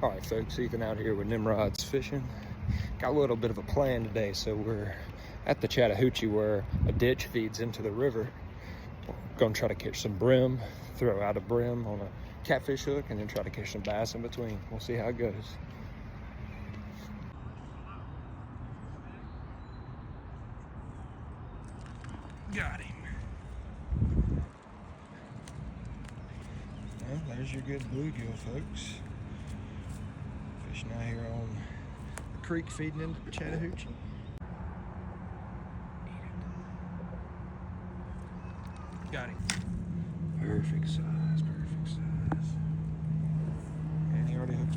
All right, folks, Ethan out here with Nimrods Fishing. Got a little bit of a plan today. So we're at the Chattahoochee where a ditch feeds into the river. Gonna try to catch some brim, throw out a brim on a catfish hook, and then try to catch some bass in between. We'll see how it goes. Got him. Well, there's your good bluegill, folks. Fishing out here on the creek feeding into the Chattahoochee. Got him. Perfect size, perfect size. And he already unhooked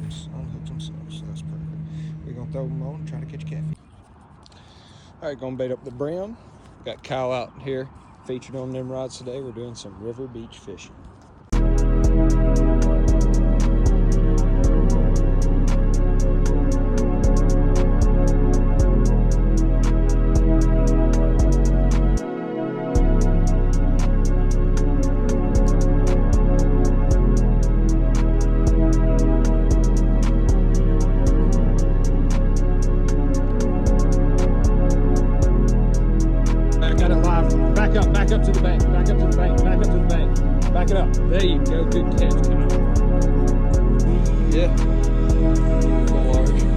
himself, so that's perfect. We're gonna throw him on and try to catch a catfish. All right, gonna bait up the brim. Got Kyle out here featured on Nimrods today. We're doing some river beach fishing. Back up to the bank, back up to the bank, back up to the bank. Back it up. There you go. Good catch. Come on. Yeah. Large.